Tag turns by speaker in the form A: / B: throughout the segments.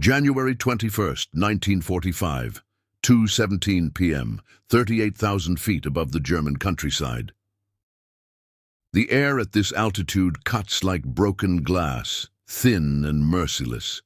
A: January 21st, 1945, 2:17 p.m., 38,000 feet above the German countryside. The air at this altitude cuts like broken glass, thin and merciless.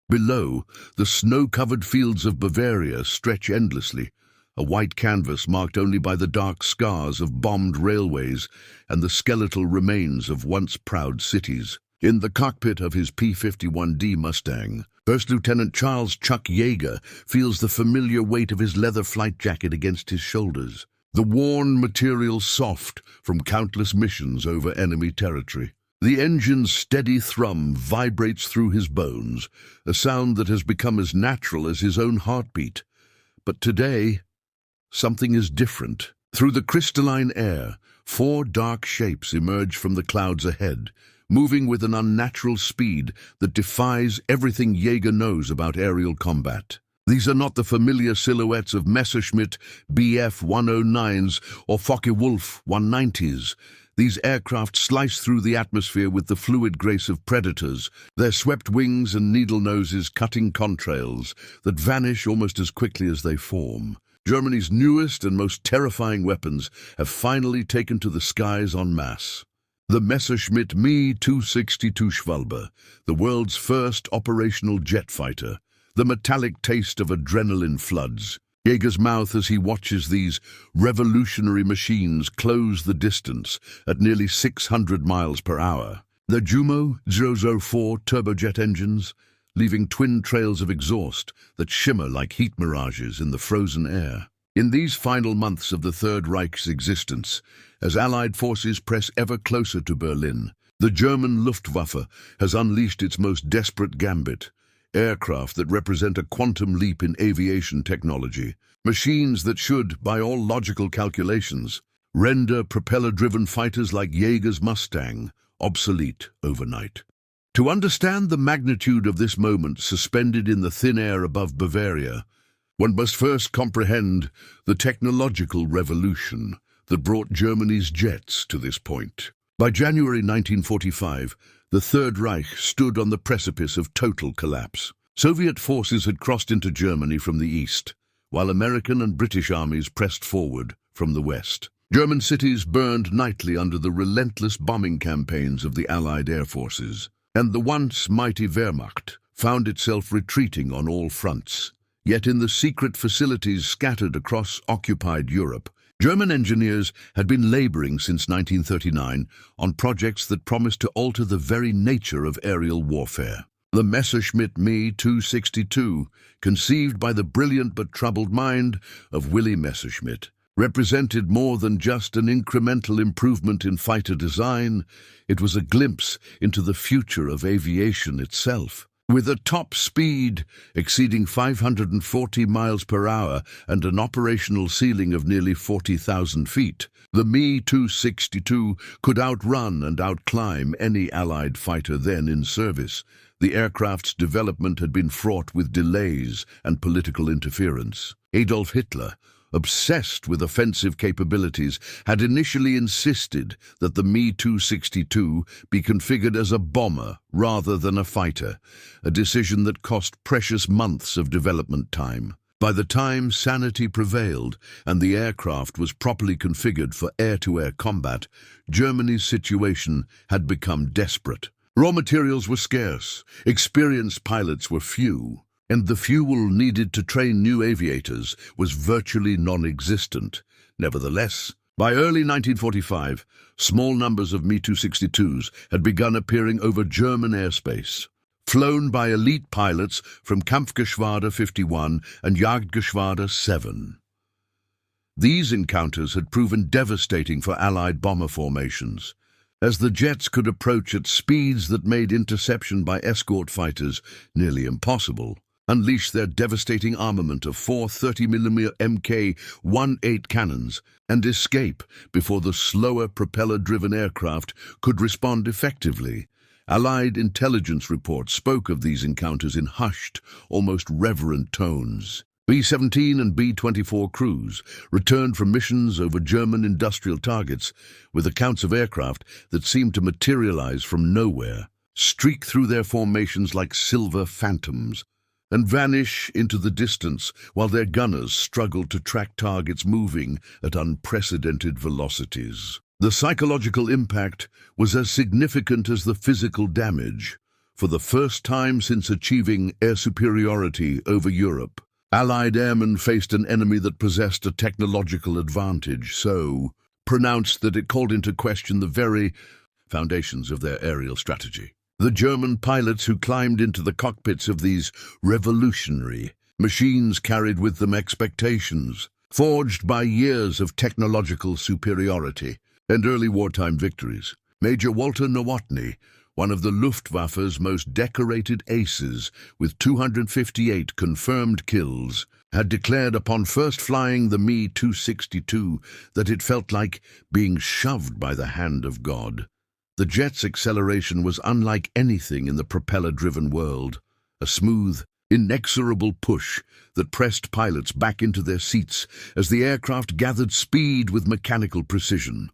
A: Below, the snow-covered fields of Bavaria stretch endlessly, a white canvas marked only by the dark scars of bombed railways and the skeletal remains of once proud cities. In the cockpit of his P-51D Mustang, First Lieutenant Charles Chuck Yeager feels the familiar weight of his leather flight jacket against his shoulders, the worn material soft from countless missions over enemy territory. The engine's steady thrum vibrates through his bones, a sound that has become as natural as his own heartbeat. But today, something is different. Through the crystalline air, 4 dark shapes emerge from the clouds ahead, moving with an unnatural speed that defies everything Yeager knows about aerial combat. These are not the familiar silhouettes of Messerschmitt Bf-109s or Focke-Wulf 190s. These aircraft slice through the atmosphere with the fluid grace of predators, their swept wings and needle noses cutting contrails that vanish almost as quickly as they form. Germany's newest and most terrifying weapons have finally taken to the skies en masse. The Messerschmitt Me 262 Schwalbe, the world's first operational jet fighter, the metallic taste of adrenaline floods. Yeager's mouth as he watches these revolutionary machines close the distance at nearly 600 miles per hour. The Jumo 004 turbojet engines, leaving twin trails of exhaust that shimmer like heat mirages in the frozen air. In these final months of the Third Reich's existence, as Allied forces press ever closer to Berlin, the German Luftwaffe has unleashed its most desperate gambit, aircraft that represent a quantum leap in aviation technology, machines that should, by all logical calculations, render propeller-driven fighters like Yeager's Mustang obsolete overnight. To understand the magnitude of this moment suspended in the thin air above Bavaria, one must first comprehend the technological revolution that brought Germany's jets to this point. By January 1945, the Third Reich stood on the precipice of total collapse. Soviet forces had crossed into Germany from the east, while American and British armies pressed forward from the west. German cities burned nightly under the relentless bombing campaigns of the Allied air forces, and the once mighty Wehrmacht found itself retreating on all fronts. Yet in the secret facilities scattered across occupied Europe, German engineers had been laboring since 1939 on projects that promised to alter the very nature of aerial warfare. The Messerschmitt Me 262, conceived by the brilliant but troubled mind of Willy Messerschmitt, represented more than just an incremental improvement in fighter design. It was a glimpse into the future of aviation itself. With a top speed exceeding 540 miles per hour and an operational ceiling of nearly 40,000 feet, the Me 262 could outrun and outclimb any Allied fighter then in service. The aircraft's development had been fraught with delays and political interference. Adolf Hitler, obsessed with offensive capabilities, had initially insisted that the Me 262 be configured as a bomber rather than a fighter, a decision that cost precious months of development time. By the time sanity prevailed and the aircraft was properly configured for air-to-air combat, Germany's situation had become desperate. Raw materials were scarce, experienced pilots were few, and the fuel needed to train new aviators was virtually non-existent. Nevertheless, by early 1945, small numbers of Me 262s had begun appearing over German airspace, flown by elite pilots from Kampfgeschwader 51 and Jagdgeschwader 7. These encounters had proven devastating for Allied bomber formations, as the jets could approach at speeds that made interception by escort fighters nearly impossible. Unleash their devastating armament of 4 30mm Mk-18 cannons and escape before the slower propeller-driven aircraft could respond effectively. Allied intelligence reports spoke of these encounters in hushed, almost reverent tones. B-17 and B-24 crews returned from missions over German industrial targets with accounts of aircraft that seemed to materialize from nowhere. streak through their formations like silver phantoms, and vanish into the distance while their gunners struggled to track targets moving at unprecedented velocities. The psychological impact was as significant as the physical damage. For the first time since achieving air superiority over Europe, Allied airmen faced an enemy that possessed a technological advantage so pronounced that it called into question the very foundations of their aerial strategy. The German pilots who climbed into the cockpits of these revolutionary machines carried with them expectations, forged by years of technological superiority and early wartime victories. Major Walter Nowotny, one of the Luftwaffe's most decorated aces with 258 confirmed kills, had declared upon first flying the Me-262 that it felt like being shoved by the hand of God. The jet's acceleration was unlike anything in the propeller-driven world, a smooth, inexorable push that pressed pilots back into their seats as the aircraft gathered speed with mechanical precision.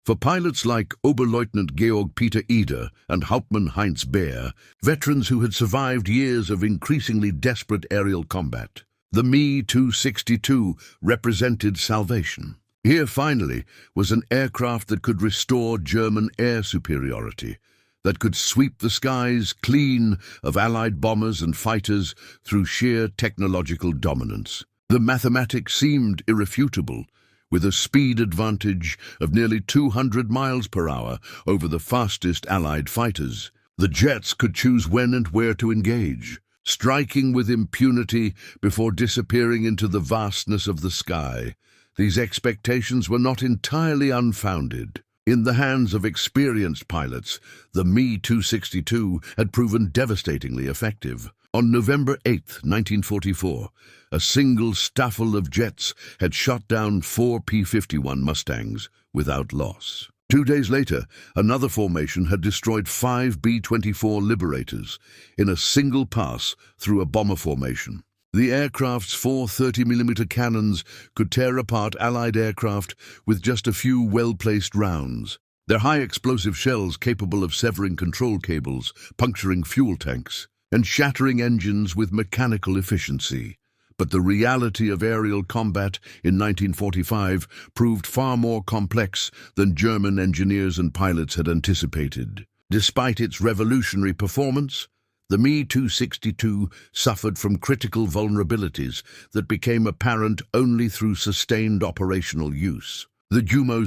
A: For pilots like Oberleutnant Georg Peter Eder and Hauptmann Heinz Beer, veterans who had survived years of increasingly desperate aerial combat, the Me-262 represented salvation. Here, finally, was an aircraft that could restore German air superiority, that could sweep the skies clean of Allied bombers and fighters through sheer technological dominance. The mathematics seemed irrefutable, with a speed advantage of nearly 200 miles per hour over the fastest Allied fighters. The jets could choose when and where to engage, striking with impunity before disappearing into the vastness of the sky. These expectations were not entirely unfounded. In the hands of experienced pilots, the Me-262 had proven devastatingly effective. On November 8, 1944, a single staffel of jets had shot down 4 P-51 Mustangs without loss. 2 days later, another formation had destroyed 5 B-24 Liberators in a single pass through a bomber formation. The aircraft's 4 30mm cannons could tear apart Allied aircraft with just a few well-placed rounds, their high-explosive shells capable of severing control cables, puncturing fuel tanks, and shattering engines with mechanical efficiency. But the reality of aerial combat in 1945 proved far more complex than German engineers and pilots had anticipated. Despite its revolutionary performance, the Me-262 suffered from critical vulnerabilities that became apparent only through sustained operational use. The Jumo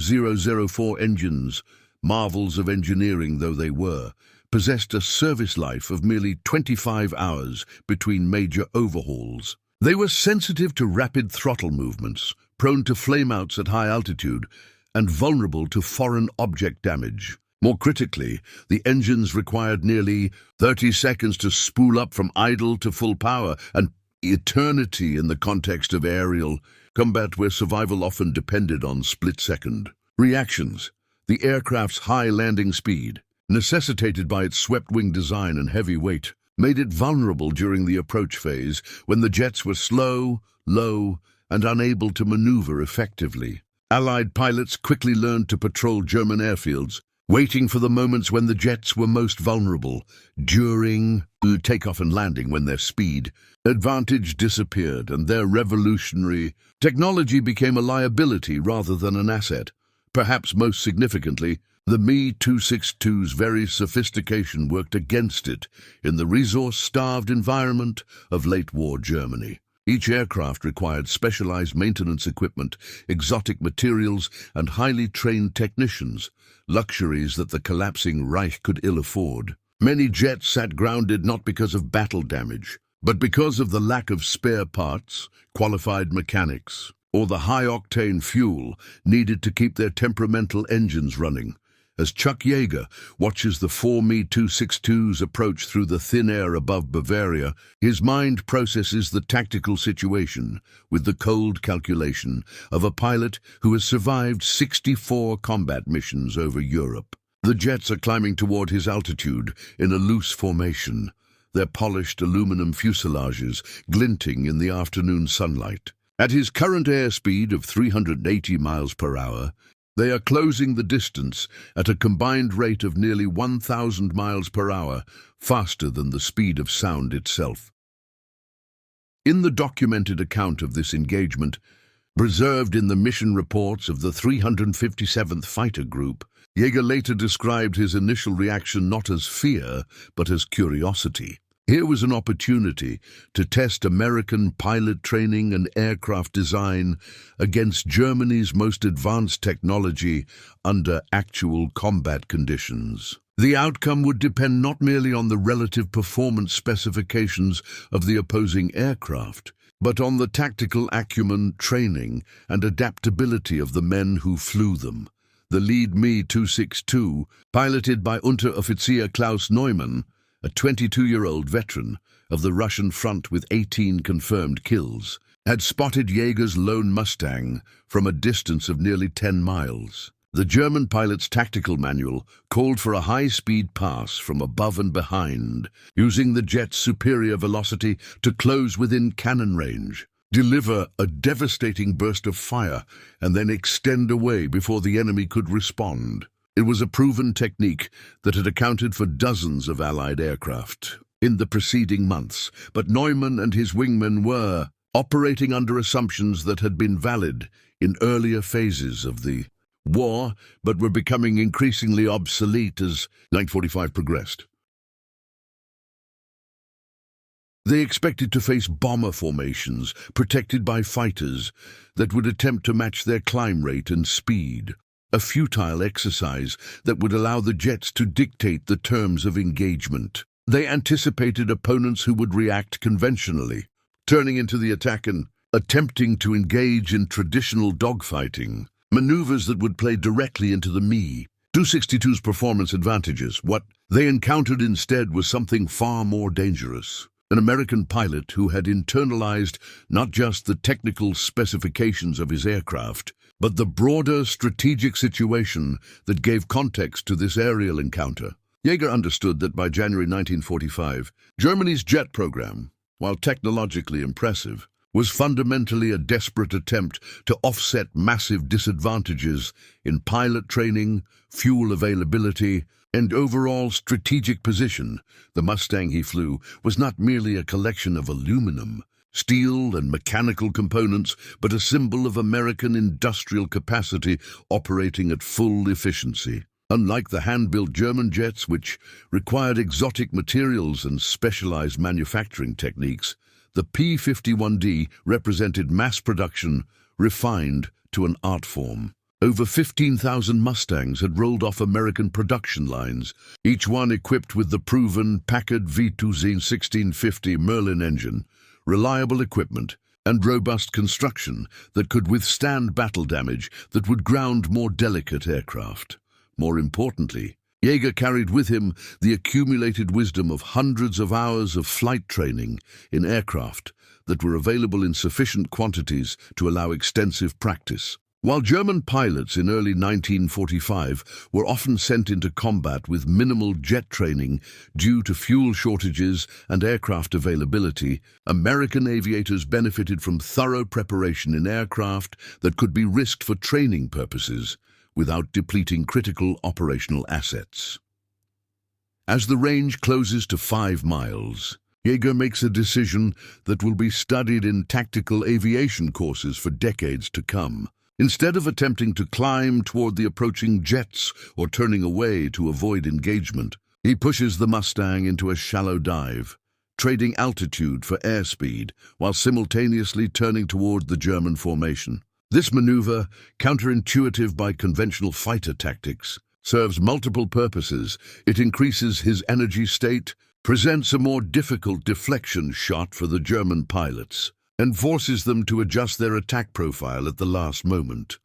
A: 004 engines, marvels of engineering though they were, possessed a service life of merely 25 hours between major overhauls. They were sensitive to rapid throttle movements, prone to flameouts at high altitude, and vulnerable to foreign object damage. More critically, the engines required nearly 30 seconds to spool up from idle to full power, an eternity in the context of aerial combat where survival often depended on split-second reactions. The aircraft's high landing speed, necessitated by its swept-wing design and heavy weight, made it vulnerable during the approach phase when the jets were slow, low, and unable to maneuver effectively. Allied pilots quickly learned to patrol German airfields, waiting for the moments when the jets were most vulnerable, during takeoff and landing when their speed advantage disappeared and their revolutionary technology became a liability rather than an asset. Perhaps most significantly, the Me-262's very sophistication worked against it in the resource-starved environment of late-war Germany. Each aircraft required specialized maintenance equipment, exotic materials, and highly trained technicians, luxuries that the collapsing Reich could ill afford. Many jets sat grounded not because of battle damage, but because of the lack of spare parts, qualified mechanics, or the high-octane fuel needed to keep their temperamental engines running. As Chuck Yeager watches the 4 Me-262s approach through the thin air above Bavaria, his mind processes the tactical situation with the cold calculation of a pilot who has survived 64 combat missions over Europe. The jets are climbing toward his altitude in a loose formation, their polished aluminum fuselages glinting in the afternoon sunlight. At his current airspeed of 380 miles per hour, They are closing the distance at a combined rate of nearly 1,000 miles per hour, faster than the speed of sound itself. In the documented account of this engagement, preserved in the mission reports of the 357th Fighter Group, Yeager later described his initial reaction not as fear, but as curiosity. Here was an opportunity to test American pilot training and aircraft design against Germany's most advanced technology under actual combat conditions. The outcome would depend not merely on the relative performance specifications of the opposing aircraft, but on the tactical acumen, training, and adaptability of the men who flew them. The lead Me-262, piloted by Unteroffizier Klaus Neumann, a 22-year-old veteran of the Russian front with 18 confirmed kills, had spotted Yeager's lone Mustang from a distance of nearly 10 miles. The German pilot's tactical manual called for a high-speed pass from above and behind, using the jet's superior velocity to close within cannon range, deliver a devastating burst of fire, and then extend away before the enemy could respond. It was a proven technique that had accounted for dozens of Allied aircraft in the preceding months, but Neumann and his wingmen were operating under assumptions that had been valid in earlier phases of the war, but were becoming increasingly obsolete as 1945 progressed. They expected to face bomber formations protected by fighters that would attempt to match their climb rate and speed, a futile exercise that would allow the jets to dictate the terms of engagement. They anticipated opponents who would react conventionally, turning into the attack and attempting to engage in traditional dogfighting, maneuvers that would play directly into the Me-262's performance advantages. What they encountered instead was something far more dangerous. An American pilot who had internalized not just the technical specifications of his aircraft, but the broader strategic situation that gave context to this aerial encounter. Yeager understood that by January 1945, Germany's jet program, while technologically impressive, was fundamentally a desperate attempt to offset massive disadvantages in pilot training, fuel availability, and overall strategic position. The Mustang he flew was not merely a collection of aluminum, steel, and mechanical components, but a symbol of American industrial capacity operating at full efficiency. Unlike the hand-built German jets, which required exotic materials and specialized manufacturing techniques, the P-51D represented mass production refined to an art form. Over 15,000 Mustangs had rolled off American production lines, each one equipped with the proven Packard V2Z 1650 Merlin engine, reliable equipment, and robust construction that could withstand battle damage that would ground more delicate aircraft. More importantly, Yeager carried with him the accumulated wisdom of hundreds of hours of flight training in aircraft that were available in sufficient quantities to allow extensive practice. While German pilots in early 1945 were often sent into combat with minimal jet training due to fuel shortages and aircraft availability, American aviators benefited from thorough preparation in aircraft that could be risked for training purposes without depleting critical operational assets. As the range closes to 5 miles, Yeager makes a decision that will be studied in tactical aviation courses for decades to come. Instead of attempting to climb toward the approaching jets or turning away to avoid engagement, he pushes the Mustang into a shallow dive, trading altitude for airspeed while simultaneously turning toward the German formation. This maneuver, counterintuitive by conventional fighter tactics, serves multiple purposes. It increases his energy state, presents a more difficult deflection shot for the German pilots, and forces them to adjust their attack profile at the last moment.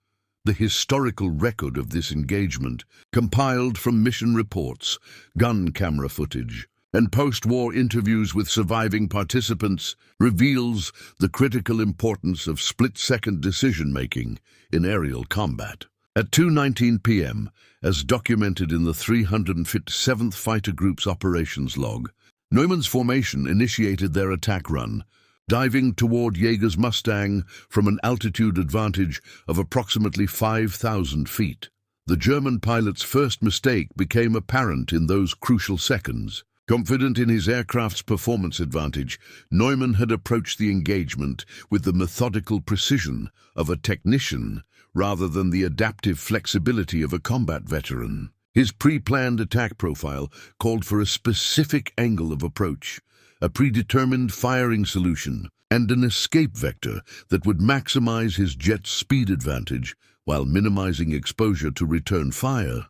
A: The historical record of this engagement, compiled from mission reports, gun camera footage, and post-war interviews with surviving participants, reveals the critical importance of split-second decision-making in aerial combat. At 2:19 p.m., as documented in the 357th Fighter Group's operations log, Neumann's formation initiated their attack run, diving toward Jaeger's Mustang from an altitude advantage of approximately 5,000 feet. The German pilot's first mistake became apparent in those crucial seconds. Confident in his aircraft's performance advantage, Neumann had approached the engagement with the methodical precision of a technician rather than the adaptive flexibility of a combat veteran. His pre-planned attack profile called for a specific angle of approach, a predetermined firing solution, and an escape vector that would maximize his jet's speed advantage while minimizing exposure to return fire.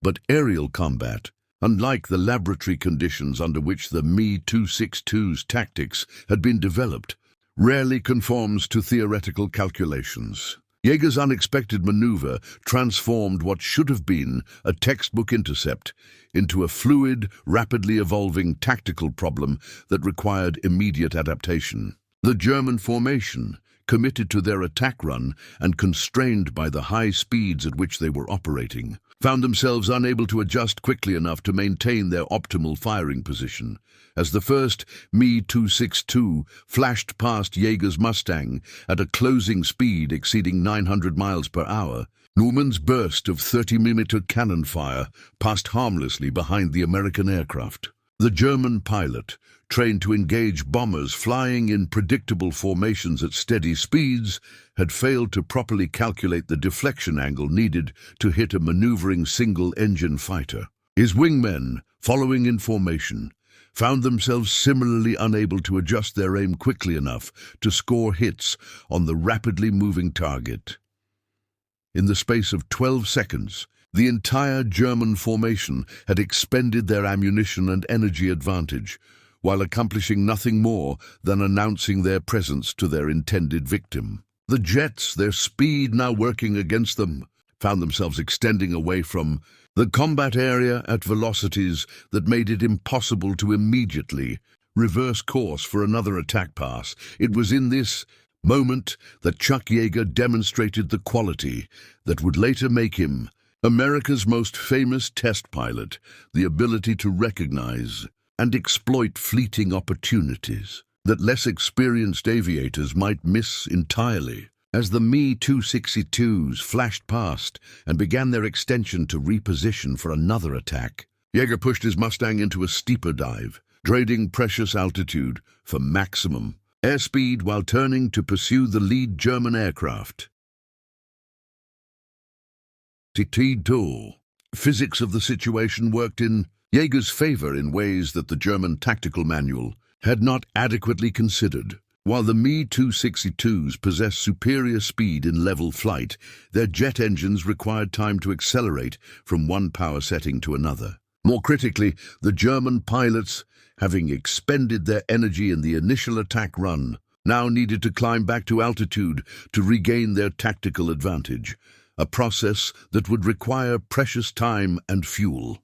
A: But aerial combat, unlike the laboratory conditions under which the Me-262's tactics had been developed, rarely conforms to theoretical calculations. Jaeger's unexpected maneuver transformed what should have been a textbook intercept into a fluid, rapidly evolving tactical problem that required immediate adaptation. The German formation, committed to their attack run and constrained by the high speeds at which they were operating, found themselves unable to adjust quickly enough to maintain their optimal firing position. As the first Me-262 flashed past Jaeger's Mustang at a closing speed exceeding 900 miles per hour, Neumann's burst of 30mm cannon fire passed harmlessly behind the American aircraft. The German pilot, trained to engage bombers flying in predictable formations at steady speeds, had failed to properly calculate the deflection angle needed to hit a maneuvering single-engine fighter. His wingmen, following in formation, found themselves similarly unable to adjust their aim quickly enough to score hits on the rapidly moving target. In the space of 12 seconds, the entire German formation had expended their ammunition and energy advantage, while accomplishing nothing more than announcing their presence to their intended victim. The jets, their speed now working against them, found themselves extending away from the combat area at velocities that made it impossible to immediately reverse course for another attack pass. It was in this moment that Chuck Yeager demonstrated the quality that would later make him America's most famous test pilot, the ability to recognize and exploit fleeting opportunities that less experienced aviators might miss entirely. As the Me-262s flashed past and began their extension to reposition for another attack, Yeager pushed his Mustang into a steeper dive, trading precious altitude for maximum airspeed while turning to pursue the lead German aircraft. Duel. Physics of the situation worked in Yeager's favor in ways that the German tactical manual had not adequately considered. While the Me-262s possessed superior speed in level flight, their jet engines required time to accelerate from one power setting to another. More critically, the German pilots, having expended their energy in the initial attack run, now needed to climb back to altitude to regain their tactical advantage, a process that would require precious time and fuel.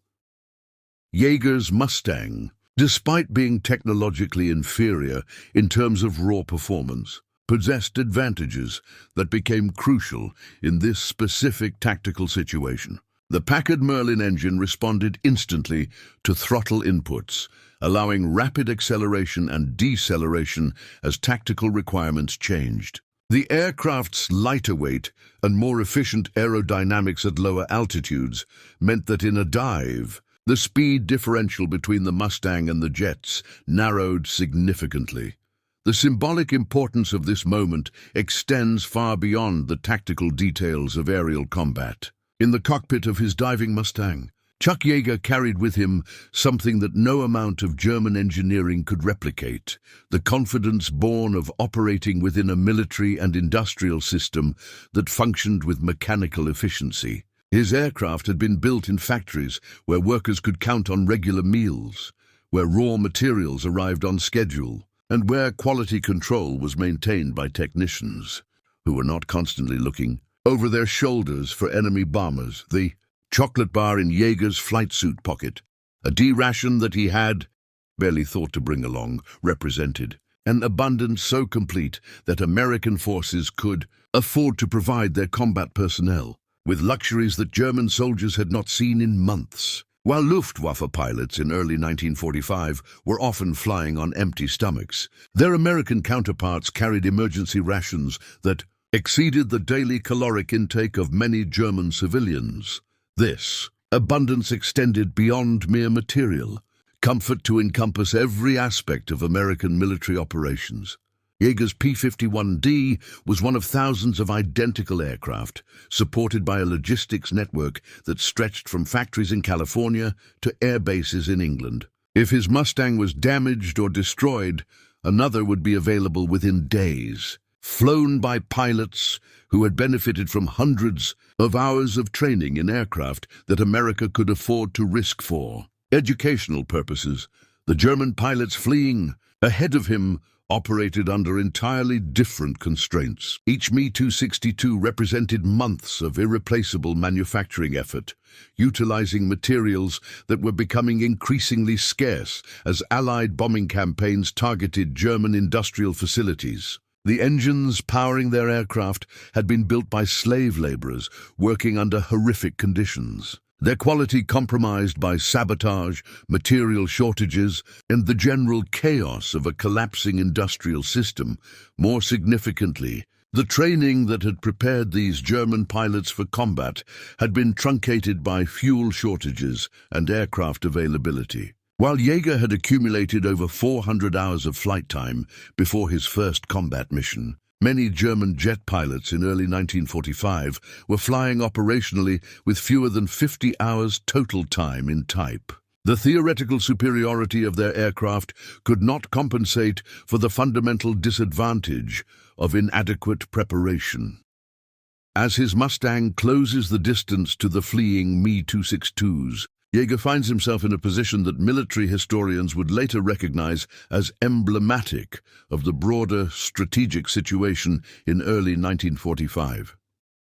A: Yeager's Mustang, despite being technologically inferior in terms of raw performance, possessed advantages that became crucial in this specific tactical situation. The Packard Merlin engine responded instantly to throttle inputs, allowing rapid acceleration and deceleration as tactical requirements changed. The aircraft's lighter weight and more efficient aerodynamics at lower altitudes meant that in a dive, the speed differential between the Mustang and the jets narrowed significantly. The symbolic importance of this moment extends far beyond the tactical details of aerial combat. In the cockpit of his diving Mustang, Chuck Yeager carried with him something that no amount of German engineering could replicate: the confidence born of operating within a military and industrial system that functioned with mechanical efficiency. His aircraft had been built in factories where workers could count on regular meals, where raw materials arrived on schedule, and where quality control was maintained by technicians who were not constantly looking over their shoulders for enemy bombers. The chocolate bar in Yeager's flight suit pocket, a D-ration that he had barely thought to bring along, represented an abundance so complete that American forces could afford to provide their combat personnel with luxuries that German soldiers had not seen in months. While Luftwaffe pilots in early 1945 were often flying on empty stomachs, their American counterparts carried emergency rations that exceeded the daily caloric intake of many German civilians. This abundance extended beyond mere material comfort to encompass every aspect of American military operations. Yeager's P-51D was one of thousands of identical aircraft, supported by a logistics network that stretched from factories in California to air bases in England. If his Mustang was damaged or destroyed, another would be available within days, flown by pilots who had benefited from hundreds of hours of training in aircraft that America could afford to risk for educational purposes. The German pilots fleeing ahead of him operated under entirely different constraints. Each Me-262 represented months of irreplaceable manufacturing effort, utilizing materials that were becoming increasingly scarce as Allied bombing campaigns targeted German industrial facilities. The engines powering their aircraft had been built by slave laborers working under horrific conditions, their quality compromised by sabotage, material shortages, and the general chaos of a collapsing industrial system. More significantly, the training that had prepared these German pilots for combat had been truncated by fuel shortages and aircraft availability. While Yeager had accumulated over 400 hours of flight time before his first combat mission, many German jet pilots in early 1945 were flying operationally with fewer than 50 hours total time in type. The theoretical superiority of their aircraft could not compensate for the fundamental disadvantage of inadequate preparation. As his Mustang closes the distance to the fleeing Me-262s, Yeager finds himself in a position that military historians would later recognize as emblematic of the broader strategic situation in early 1945.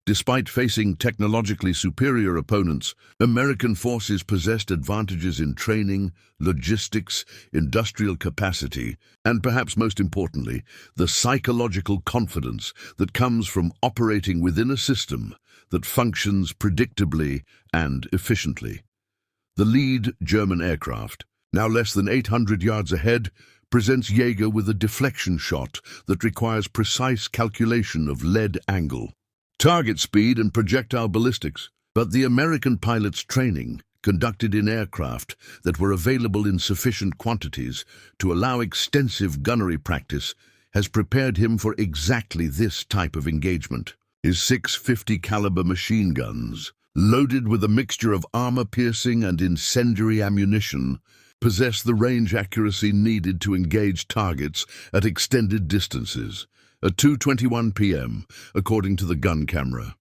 A: Despite facing technologically superior opponents, American forces possessed advantages in training, logistics, industrial capacity, and perhaps most importantly, the psychological confidence that comes from operating within a system that functions predictably and efficiently. The lead German aircraft, now less than 800 yards ahead, presents Yeager with a deflection shot that requires precise calculation of lead angle, target speed, and projectile ballistics. But the American pilot's training, conducted in aircraft that were available in sufficient quantities to allow extensive gunnery practice, has prepared him for exactly this type of engagement. His 650 caliber machine guns, loaded with a mixture of armor-piercing and incendiary ammunition, possess the range accuracy needed to engage targets at extended distances. At 2:21 p.m., according to the gun camera.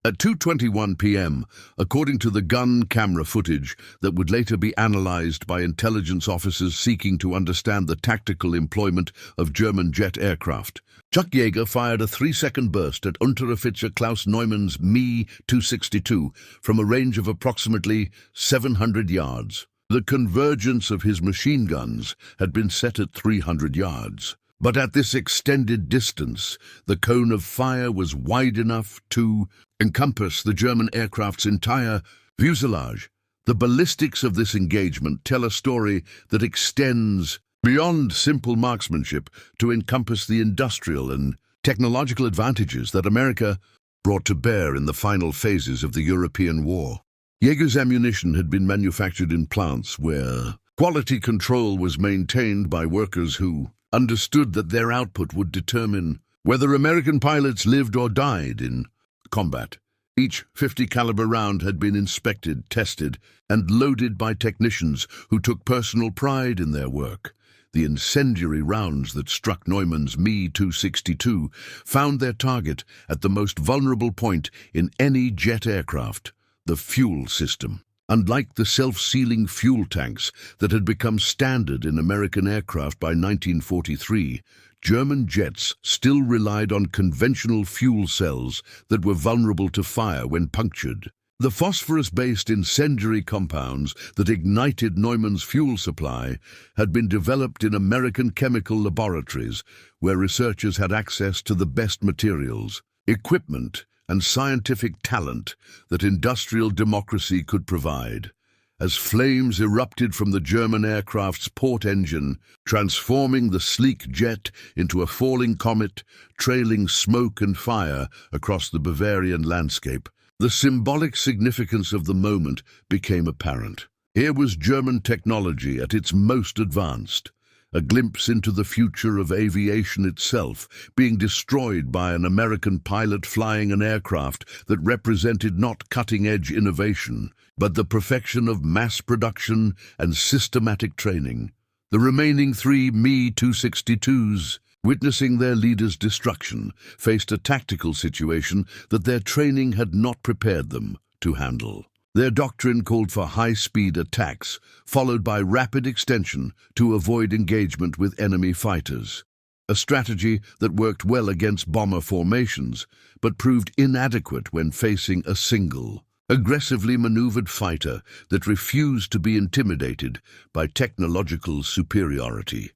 A: At 2:21 p.m., according to the gun camera footage that would later be analyzed by intelligence officers seeking to understand the tactical employment of German jet aircraft, Chuck Yeager fired a 3-second burst at Unteroffizier Klaus Neumann's Me-262 from a range of approximately 700 yards. The convergence of his machine guns had been set at 300 yards. But at this extended distance, the cone of fire was wide enough to encompass the German aircraft's entire fuselage. The ballistics of this engagement tell a story that extends beyond simple marksmanship to encompass the industrial and technological advantages that America brought to bear in the final phases of the European War. Yeager's ammunition had been manufactured in plants where quality control was maintained by workers who understood that their output would determine whether American pilots lived or died in combat. Each .50 caliber round had been inspected, tested, and loaded by technicians who took personal pride in their work. The incendiary rounds that struck Neumann's Me-262 found their target at the most vulnerable point in any jet aircraft, the fuel system. Unlike the self-sealing fuel tanks that had become standard in American aircraft by 1943, German jets still relied on conventional fuel cells that were vulnerable to fire when punctured. The phosphorus-based incendiary compounds that ignited Neumann's fuel supply had been developed in American chemical laboratories where researchers had access to the best materials, equipment, and scientific talent that industrial democracy could provide. As flames erupted from the German aircraft's port engine, transforming the sleek jet into a falling comet, trailing smoke and fire across the Bavarian landscape, the symbolic significance of the moment became apparent. Here was German technology at its most advanced, a glimpse into the future of aviation itself, being destroyed by an American pilot flying an aircraft that represented not cutting-edge innovation, but the perfection of mass production and systematic training. The remaining three Me-262s, witnessing their leader's destruction, faced a tactical situation that their training had not prepared them to handle. Their doctrine called for high-speed attacks, followed by rapid extension to avoid engagement with enemy fighters. A strategy that worked well against bomber formations, but proved inadequate when facing a single, aggressively maneuvered fighter that refused to be intimidated by technological superiority.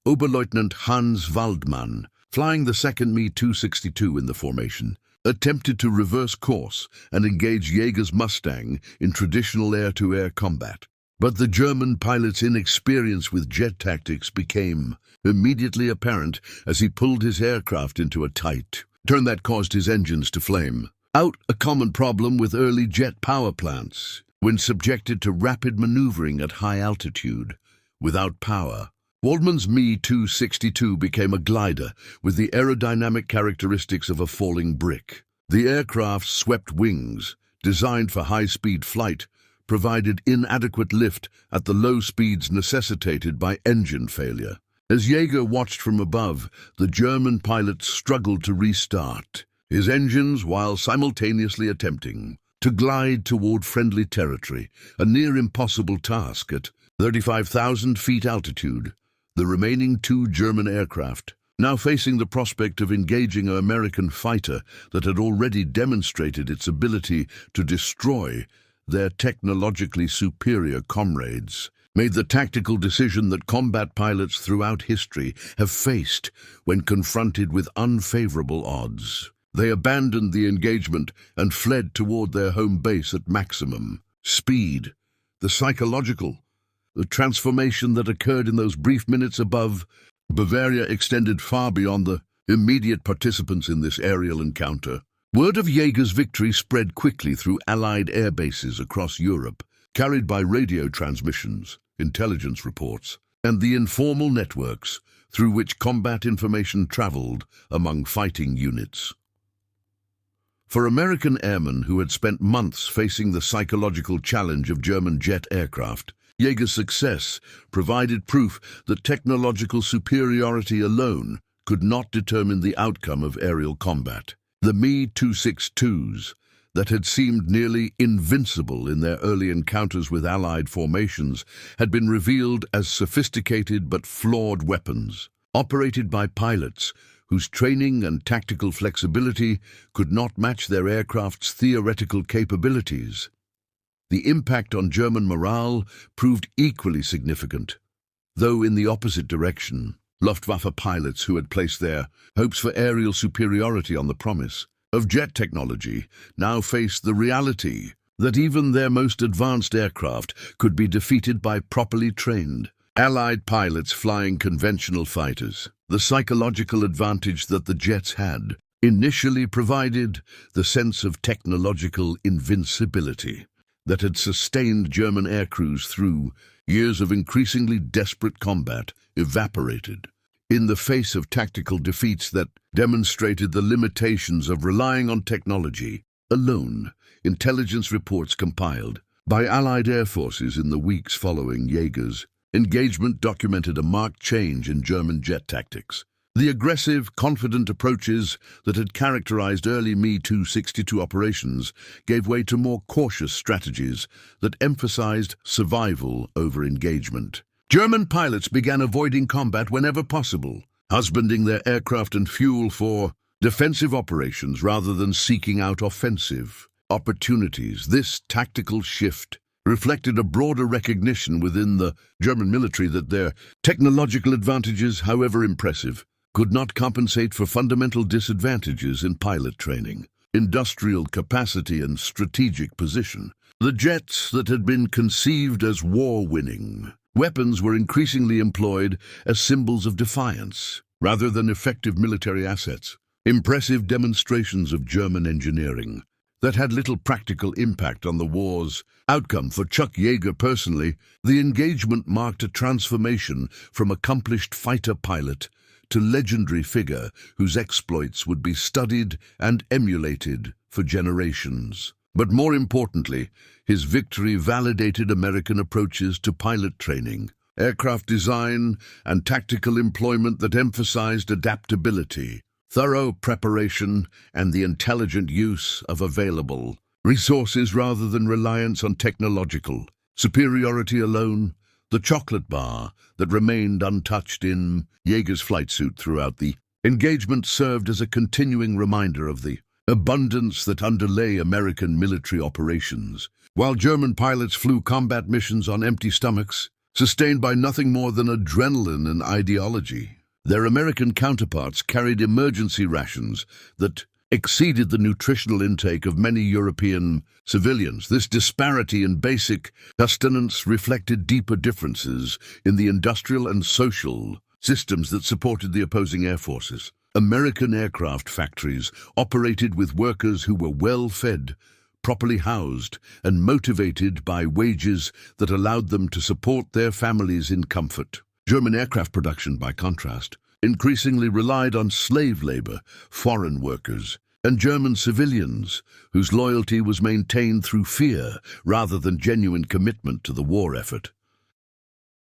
A: Oberleutnant Hans Waldmann, flying the second Me-262 in the formation, attempted to reverse course and engage Jaeger's Mustang in traditional air-to-air combat. But the German pilot's inexperience with jet tactics became immediately apparent as he pulled his aircraft into a tight turn that caused his engines to flame out, a common problem with early jet power plants when subjected to rapid maneuvering at high altitude. Without power, Waldmann's Me-262 became a glider with the aerodynamic characteristics of a falling brick. The aircraft's swept wings, designed for high-speed flight, provided inadequate lift at the low speeds necessitated by engine failure. As Jaeger watched from above, the German pilot struggled to restart his engines while simultaneously attempting to glide toward friendly territory, a near impossible task at 35,000 feet altitude. The remaining two German aircraft, now facing the prospect of engaging an American fighter that had already demonstrated its ability to destroy their technologically superior comrades, made the tactical decision that combat pilots throughout history have faced when confronted with unfavorable odds. They abandoned the engagement and fled toward their home base at maximum speed. The transformation that occurred in those brief minutes above Bavaria extended far beyond the immediate participants in this aerial encounter. Word of Jaeger's victory spread quickly through Allied air bases across Europe, carried by radio transmissions, intelligence reports, and the informal networks through which combat information traveled among fighting units. For American airmen who had spent months facing the psychological challenge of German jet aircraft, Jaeger's success provided proof that technological superiority alone could not determine the outcome of aerial combat. The Me-262s, that had seemed nearly invincible in their early encounters with Allied formations, had been revealed as sophisticated but flawed weapons, operated by pilots whose training and tactical flexibility could not match their aircraft's theoretical capabilities. The impact on German morale proved equally significant, though in the opposite direction. Luftwaffe pilots who had placed their hopes for aerial superiority on the promise of jet technology now faced the reality that even their most advanced aircraft could be defeated by properly trained Allied pilots flying conventional fighters. The psychological advantage that the jets had initially provided the sense of technological invincibility that had sustained German aircrews through years of increasingly desperate combat evaporated in the face of tactical defeats that demonstrated the limitations of relying on technology alone. Intelligence reports compiled by Allied air forces in the weeks following Jaeger's engagement documented a marked change in German jet tactics. The aggressive, confident approaches that had characterized early Me-262 operations gave way to more cautious strategies that emphasized survival over engagement. German pilots began avoiding combat whenever possible, husbanding their aircraft and fuel for defensive operations rather than seeking out offensive opportunities. This tactical shift reflected a broader recognition within the German military that their technological advantages, however impressive, could not compensate for fundamental disadvantages in pilot training. industrial capacity and strategic position. The jets that had been conceived as war-winning weapons were increasingly employed as symbols of defiance, rather than effective military assets. Impressive demonstrations of German engineering that had little practical impact on the war's outcome. For Chuck Yeager personally, the engagement marked a transformation from accomplished fighter pilot to legendary figure whose exploits would be studied and emulated for generations. But more importantly, his victory validated American approaches to pilot training, aircraft design, and tactical employment that emphasized adaptability, thorough preparation, and the intelligent use of available resources rather than reliance on technological superiority alone. The chocolate bar that remained untouched in Yeager's flight suit throughout the engagement served as a continuing reminder of the abundance that underlay American military operations. While German pilots flew combat missions on empty stomachs, sustained by nothing more than adrenaline and ideology, their American counterparts carried emergency rations that exceeded the nutritional intake of many European civilians. This disparity in basic sustenance reflected deeper differences in the industrial and social systems that supported the opposing air forces. American aircraft factories operated with workers who were well-fed, properly housed, and motivated by wages that allowed them to support their families in comfort. German aircraft production, by contrast, increasingly relied on slave labor, foreign workers, and German civilians, whose loyalty was maintained through fear rather than genuine commitment to the war effort.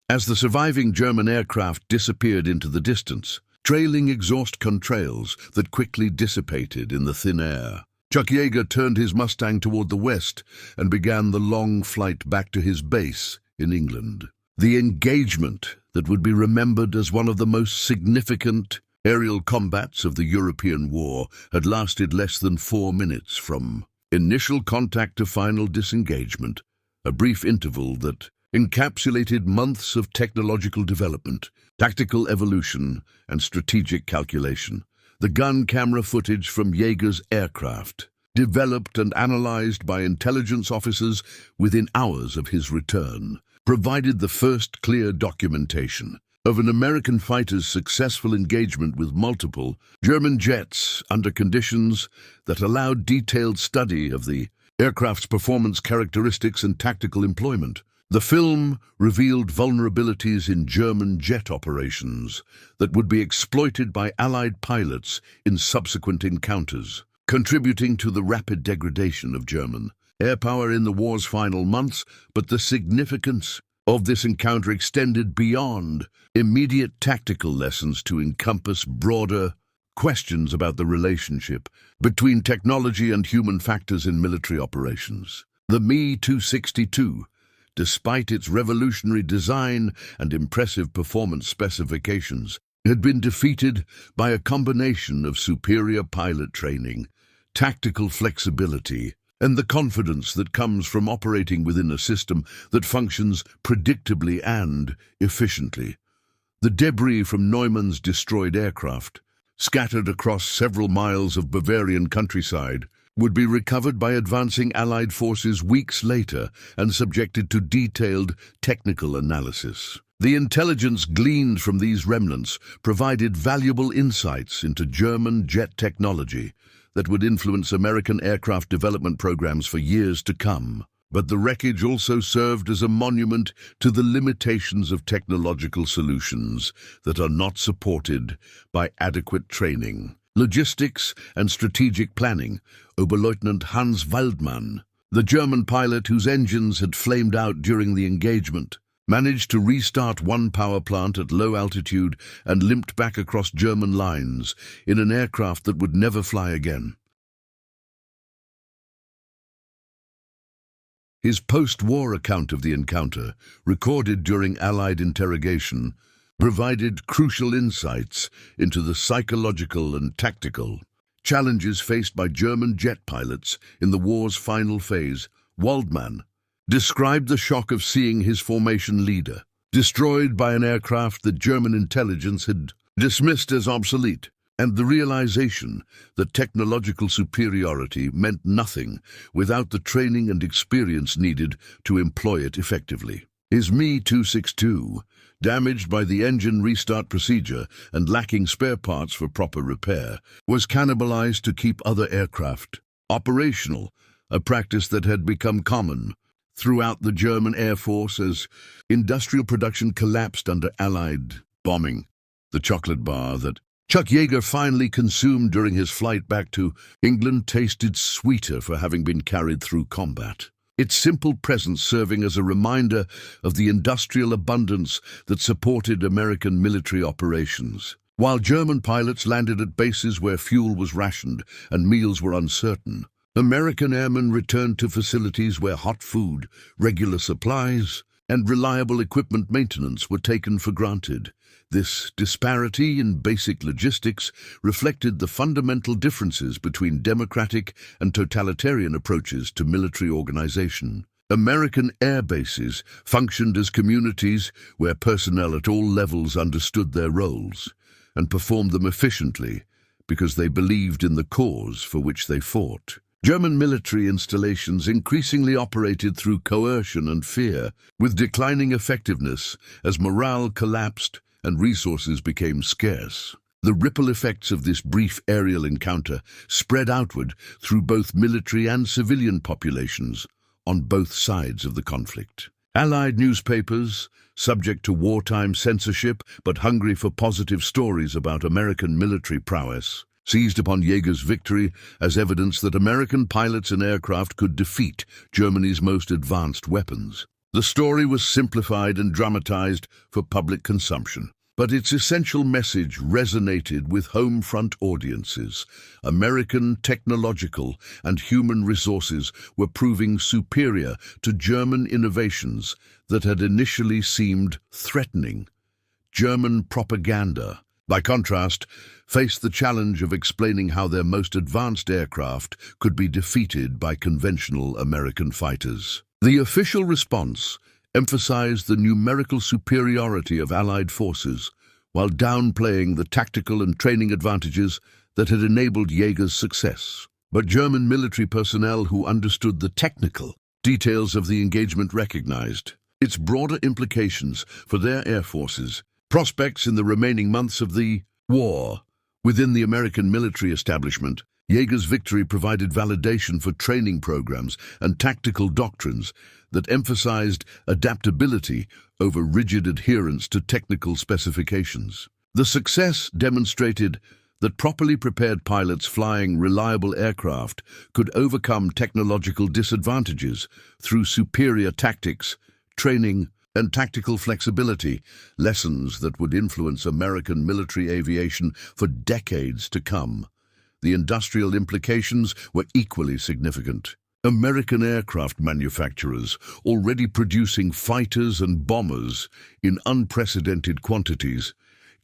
A: As the surviving German aircraft disappeared into the distance, trailing exhaust contrails that quickly dissipated in the thin air, Chuck Yeager turned his Mustang toward the west and began the long flight back to his base in England. The engagement that would be remembered as one of the most significant aerial combats of the European War had lasted less than 4 minutes from initial contact to final disengagement, a brief interval that encapsulated months of technological development, tactical evolution, and strategic calculation. The gun camera footage from Yeager's aircraft, developed and analyzed by intelligence officers within hours of his return, provided the first clear documentation of an American fighter's successful engagement with multiple German jets under conditions that allowed detailed study of the aircraft's performance characteristics and tactical employment. The film revealed vulnerabilities in German jet operations that would be exploited by Allied pilots in subsequent encounters, contributing to the rapid degradation of German air power in the war's final months. But the significance of this encounter extended beyond immediate tactical lessons to encompass broader questions about the relationship between technology and human factors in military operations. The Me-262, despite its revolutionary design and impressive performance specifications, had been defeated by a combination of superior pilot training, tactical flexibility, and the confidence that comes from operating within a system that functions predictably and efficiently. The debris from Neumann's destroyed aircraft, scattered across several miles of Bavarian countryside, would be recovered by advancing Allied forces weeks later and subjected to detailed technical analysis. The intelligence gleaned from these remnants provided valuable insights into German jet technology that would influence American aircraft development programs for years to come. But the wreckage also served as a monument to the limitations of technological solutions that are not supported by adequate training, logistics, and strategic planning. Oberleutnant Hans Waldmann, the German pilot whose engines had flamed out during the engagement, managed to restart one power plant at low altitude and limped back across German lines in an aircraft that would never fly again. His post-war account of the encounter, recorded during Allied interrogation, provided crucial insights into the psychological and tactical challenges faced by German jet pilots in the war's final phase. Waldmann described the shock of seeing his formation leader destroyed by an aircraft that German intelligence had dismissed as obsolete. and the realization that technological superiority meant nothing without the training and experience needed to employ it effectively. His Me-262, damaged by the engine restart procedure and lacking spare parts for proper repair, was cannibalized to keep other aircraft operational, a practice that had become common throughout the German Air Force as industrial production collapsed under Allied bombing. The chocolate bar that Chuck Yeager finally consumed during his flight back to England tasted sweeter for having been carried through combat. Its simple presence serving as a reminder of the industrial abundance that supported American military operations. While German pilots landed at bases where fuel was rationed and meals were uncertain, American airmen returned to facilities where hot food, regular supplies, and reliable equipment maintenance were taken for granted. This disparity in basic logistics reflected the fundamental differences between democratic and totalitarian approaches to military organization. American air bases functioned as communities where personnel at all levels understood their roles and performed them efficiently because they believed in the cause for which they fought. German military installations increasingly operated through coercion and fear, with declining effectiveness as morale collapsed and resources became scarce. The ripple effects of this brief aerial encounter spread outward through both military and civilian populations on both sides of the conflict. Allied newspapers, subject to wartime censorship but hungry for positive stories about American military prowess, seized upon Yeager's victory as evidence that American pilots and aircraft could defeat Germany's most advanced weapons. The story was simplified and dramatized for public consumption, but its essential message resonated with home front audiences. American technological and human resources were proving superior to German innovations that had initially seemed threatening. German propaganda, by contrast, faced the challenge of explaining how their most advanced aircraft could be defeated by conventional American fighters. The official response emphasized the numerical superiority of Allied forces, while downplaying the tactical and training advantages that had enabled Yeager's success. But German military personnel who understood the technical details of the engagement recognized its broader implications for their air forces. Prospects in the remaining months of the war. Within the American military establishment, Yeager's victory provided validation for training programs and tactical doctrines that emphasized adaptability over rigid adherence to technical specifications. The success demonstrated that properly prepared pilots flying reliable aircraft could overcome technological disadvantages through superior tactics, training, and tactical flexibility, lessons that would influence American military aviation for decades to come. The industrial implications were equally significant. American aircraft manufacturers, already producing fighters and bombers in unprecedented quantities,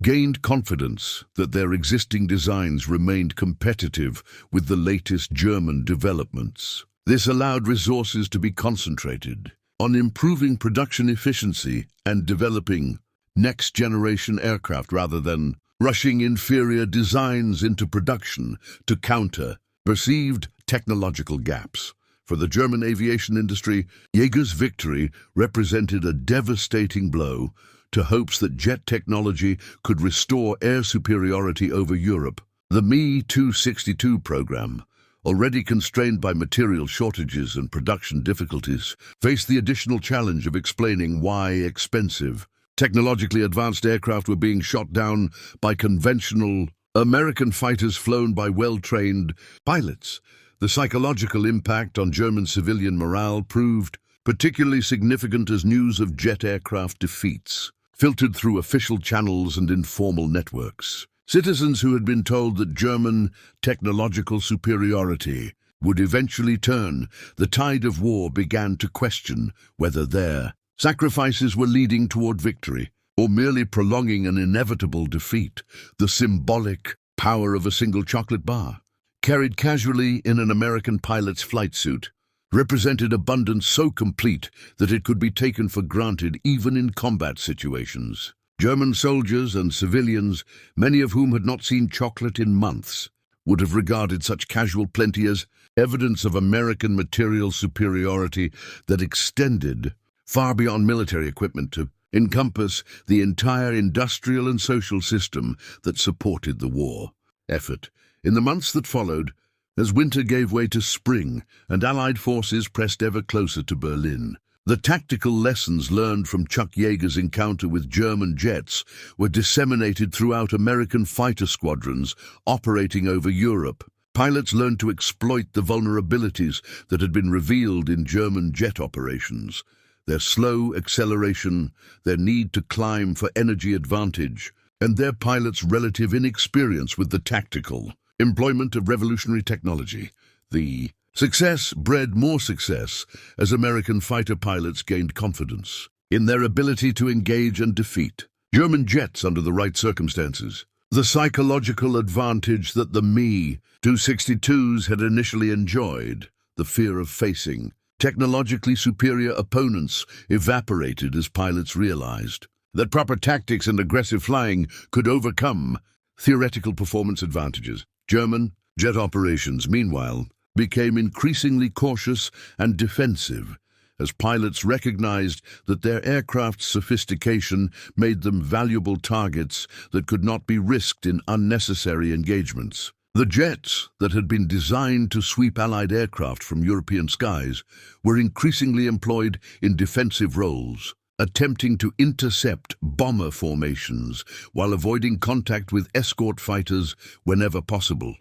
A: gained confidence that their existing designs remained competitive with the latest German developments. This allowed resources to be concentrated on improving production efficiency and developing next-generation aircraft rather than rushing inferior designs into production to counter perceived technological gaps. For the German aviation industry, Yeager's victory represented a devastating blow to hopes that jet technology could restore air superiority over Europe. The Me-262 program, already constrained by material shortages and production difficulties, faced the additional challenge of explaining why expensive, technologically advanced aircraft were being shot down by conventional American fighters flown by well-trained pilots. The psychological impact on German civilian morale proved particularly significant as news of jet aircraft defeats filtered through official channels and informal networks. Citizens who had been told that German technological superiority would eventually turn the tide of war began to question whether their sacrifices were leading toward victory or merely prolonging an inevitable defeat. The symbolic power of a single chocolate bar, carried casually in an American pilot's flight suit, represented abundance so complete that it could be taken for granted even in combat situations. German soldiers and civilians, many of whom had not seen chocolate in months, would have regarded such casual plenty as evidence of American material superiority that extended far beyond military equipment to encompass the entire industrial and social system that supported the war effort. In the months that followed, as winter gave way to spring and Allied forces pressed ever closer to Berlin, the tactical lessons learned from Chuck Yeager's encounter with German jets were disseminated throughout American fighter squadrons operating over Europe. Pilots learned to exploit the vulnerabilities that had been revealed in German jet operations. Their slow acceleration, their need to climb for energy advantage, and their pilots' relative inexperience with the tactical employment of revolutionary technology. The success bred more success as American fighter pilots gained confidence in their ability to engage and defeat German jets under the right circumstances. The psychological advantage that the Me-262s had initially enjoyed, the fear of facing technologically superior opponents, evaporated as pilots realized that proper tactics and aggressive flying could overcome theoretical performance advantages. German jet operations, meanwhile, became increasingly cautious and defensive as pilots recognized that their aircraft's sophistication made them valuable targets that could not be risked in unnecessary engagements. The jets that had been designed to sweep Allied aircraft from European skies were increasingly employed in defensive roles, attempting to intercept bomber formations while avoiding contact with escort fighters whenever possible.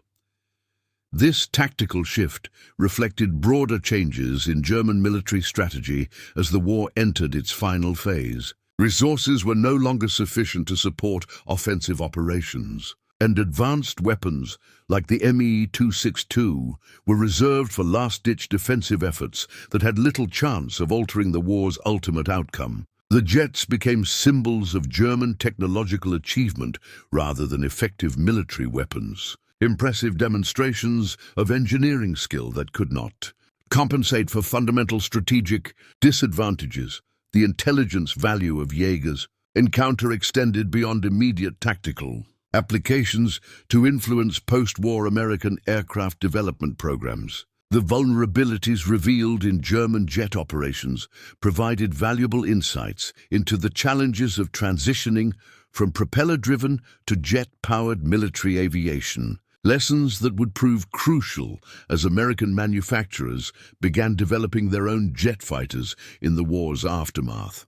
A: This tactical shift reflected broader changes in German military strategy as the war entered its final phase. Resources were no longer sufficient to support offensive operations, and advanced weapons like the Me-262 were reserved for last-ditch defensive efforts that had little chance of altering the war's ultimate outcome. The jets became symbols of German technological achievement rather than effective military weapons. Impressive demonstrations of engineering skill that could not compensate for fundamental strategic disadvantages. The intelligence value of Yeager's encounter extended beyond immediate tactical applications to influence post-war American aircraft development programs. The vulnerabilities revealed in German jet operations provided valuable insights into the challenges of transitioning from propeller-driven to jet-powered military aviation, lessons that would prove crucial as American manufacturers began developing their own jet fighters in the war's aftermath.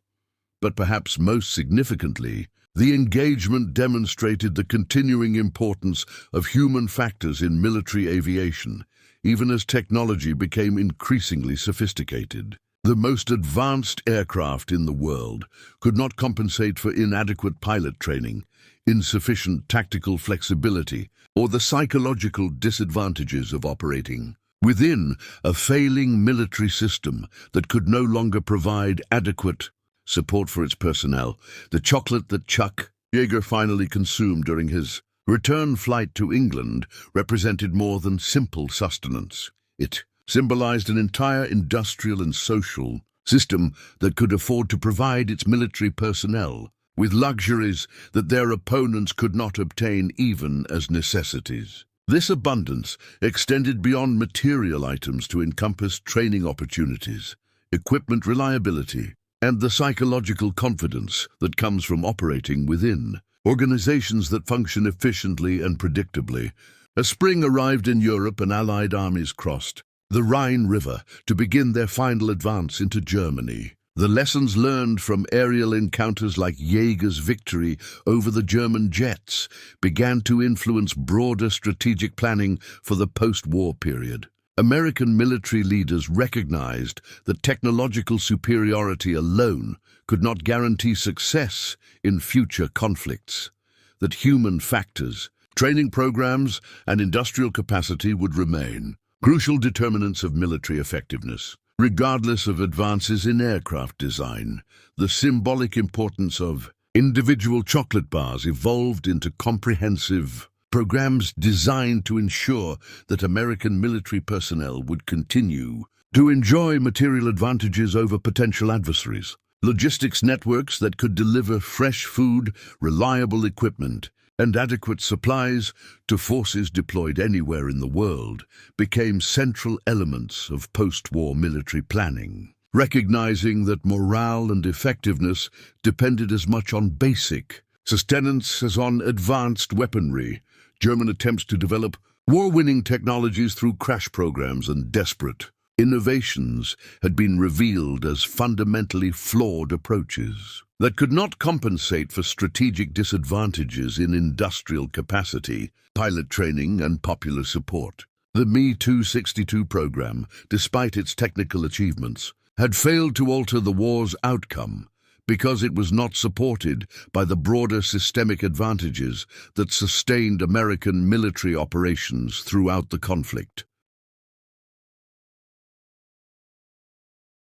A: But perhaps most significantly, the engagement demonstrated the continuing importance of human factors in military aviation, even as technology became increasingly sophisticated. The most advanced aircraft in the world could not compensate for inadequate pilot training, insufficient tactical flexibility, or the psychological disadvantages of operating within a failing military system that could no longer provide adequate support for its personnel. The chocolate that Chuck Yeager finally consumed during his return flight to England represented more than simple sustenance. It symbolized an entire industrial and social system that could afford to provide its military personnel with luxuries that their opponents could not obtain even as necessities. This abundance extended beyond material items to encompass training opportunities, equipment reliability, and the psychological confidence that comes from operating within organizations that function efficiently and predictably. As spring arrived in Europe and Allied armies crossed the Rhine River to begin their final advance into Germany, the lessons learned from aerial encounters like Yeager's victory over the German jets began to influence broader strategic planning for the post-war period. American military leaders recognized that technological superiority alone could not guarantee success in future conflicts, that human factors, training programs, and industrial capacity would remain crucial determinants of military effectiveness. Regardless of advances in aircraft design, the symbolic importance of individual chocolate bars evolved into comprehensive programs designed to ensure that American military personnel would continue to enjoy material advantages over potential adversaries. logistics networks that could deliver fresh food, reliable equipment, and adequate supplies to forces deployed anywhere in the world became central elements of post-war military planning, recognizing that morale and effectiveness depended as much on basic sustenance as on advanced weaponry. German attempts to develop war-winning technologies through crash programs and desperate innovations had been revealed as fundamentally flawed approaches that could not compensate for strategic disadvantages in industrial capacity, pilot training, and popular support. The Me-262 program, despite its technical achievements, had failed to alter the war's outcome because it was not supported by the broader systemic advantages that sustained American military operations throughout the conflict.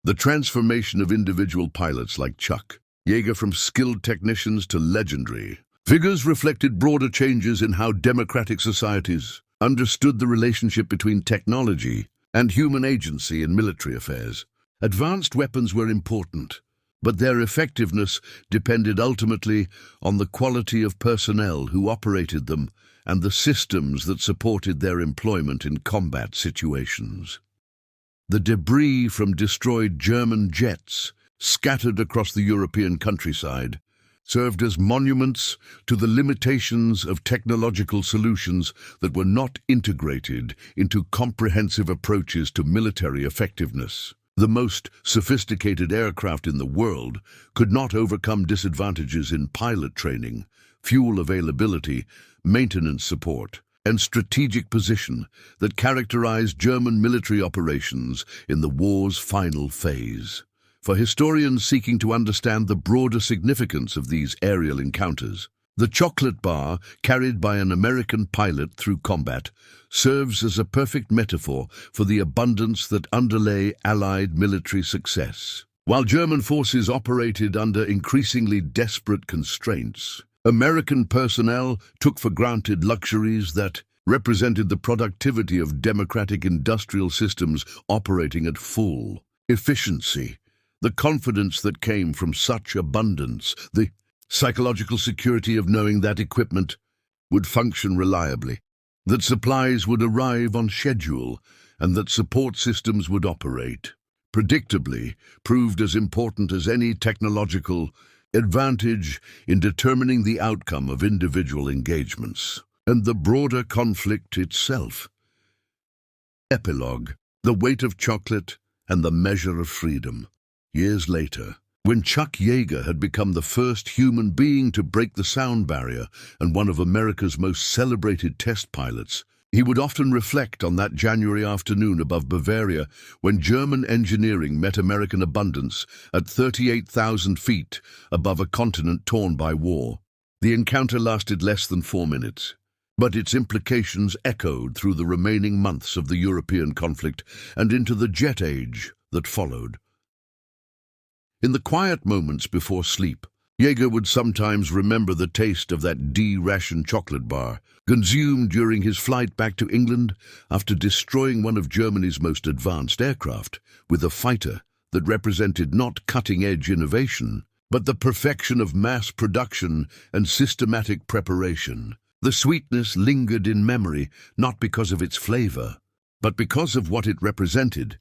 A: The transformation of individual pilots like Chuck Yeager from skilled technicians to legendary figures reflected broader changes in how democratic societies understood the relationship between technology and human agency in military affairs. Advanced weapons were important, but their effectiveness depended ultimately on the quality of personnel who operated them and the systems that supported their employment in combat situations. The debris from destroyed German jets scattered across the European countryside served as monuments to the limitations of technological solutions that were not integrated into comprehensive approaches to military effectiveness. The most sophisticated aircraft in the world could not overcome disadvantages in pilot training, fuel availability, maintenance support, and strategic position that characterized German military operations in the war's final phase. For historians seeking to understand the broader significance of these aerial encounters, the chocolate bar carried by an American pilot through combat serves as a perfect metaphor for the abundance that underlay Allied military success. While German forces operated under increasingly desperate constraints, American personnel took for granted luxuries that represented the productivity of democratic industrial systems operating at full efficiency. The confidence that came from such abundance, the psychological security of knowing that equipment would function reliably, that supplies would arrive on schedule, and that support systems would operate predictably, proved as important as any technological advantage in determining the outcome of individual engagements and the broader conflict itself. Epilogue: The Weight of Chocolate and the Measure of Freedom. Years later, when Chuck Yeager had become the first human being to break the sound barrier and one of America's most celebrated test pilots, he would often reflect on that January afternoon above Bavaria when German engineering met American abundance at 38,000 feet above a continent torn by war. The encounter lasted less than 4 minutes, but its implications echoed through the remaining months of the European conflict and into the jet age that followed. In the quiet moments before sleep, Yeager would sometimes remember the taste of that D-ration chocolate bar, consumed during his flight back to England after destroying one of Germany's most advanced aircraft with a fighter that represented not cutting-edge innovation, but the perfection of mass production and systematic preparation. The sweetness lingered in memory not because of its flavor, but because of what it represented.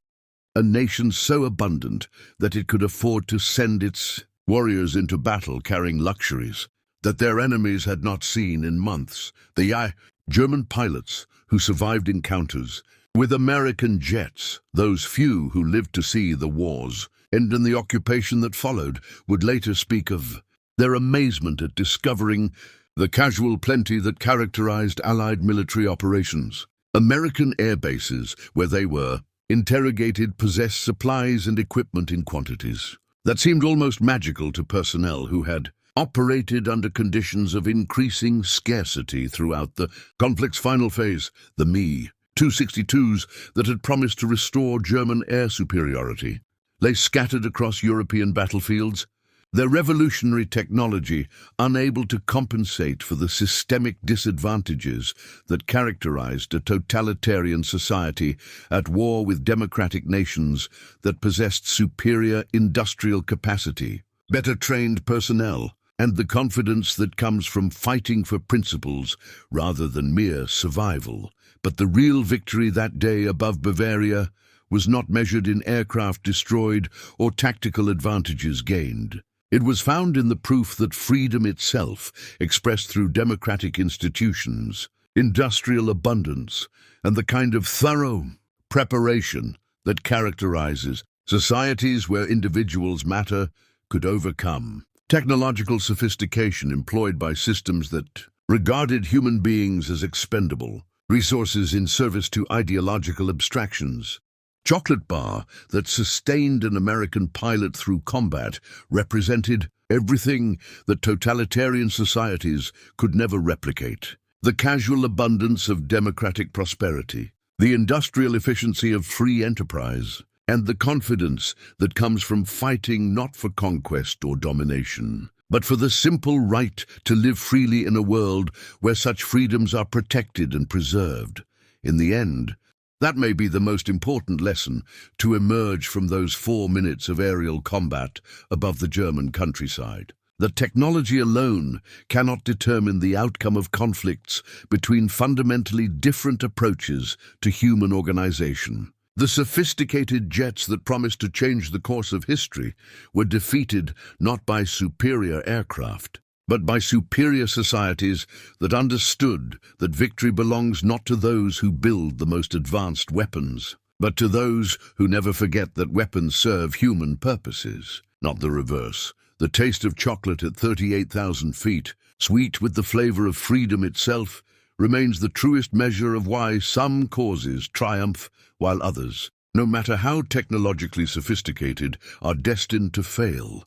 A: A nation so abundant that it could afford to send its warriors into battle carrying luxuries that their enemies had not seen in months. The German pilots who survived encounters with American jets, those few who lived to see the wars end and the occupation that followed, would later speak of their amazement at discovering the casual plenty that characterized Allied military operations. American air bases, where they were interrogated, possessed supplies and equipment in quantities that seemed almost magical to personnel who had operated under conditions of increasing scarcity throughout the conflict's final phase. The Me-262s that had promised to restore German air superiority lay scattered across European battlefields, their revolutionary technology unable to compensate for the systemic disadvantages that characterized a totalitarian society at war with democratic nations that possessed superior industrial capacity. better trained personnel, and the confidence that comes from fighting for principles rather than mere survival. But the real victory that day above Bavaria was not measured in aircraft destroyed or tactical advantages gained. It was found in the proof that freedom itself, expressed through democratic institutions, industrial abundance, and the kind of thorough preparation that characterizes societies where individuals matter, could overcome technological sophistication employed by systems that regarded human beings as expendable resources in service to ideological abstractions. Chocolate bar that sustained an American pilot through combat represented everything that totalitarian societies could never replicate. The casual abundance of democratic prosperity, the industrial efficiency of free enterprise, and the confidence that comes from fighting not for conquest or domination, but for the simple right to live freely in a world where such freedoms are protected and preserved. In the end, that may be the most important lesson to emerge from those 4 minutes of aerial combat above the German countryside. That technology alone cannot determine the outcome of conflicts between fundamentally different approaches to human organization. The sophisticated jets that promised to change the course of history were defeated not by superior aircraft, but by superior societies that understood that victory belongs not to those who build the most advanced weapons, but to those who never forget that weapons serve human purposes, not the reverse. The taste of chocolate at 38,000 feet, sweet with the flavor of freedom itself, remains the truest measure of why some causes triumph while others, no matter how technologically sophisticated, are destined to fail.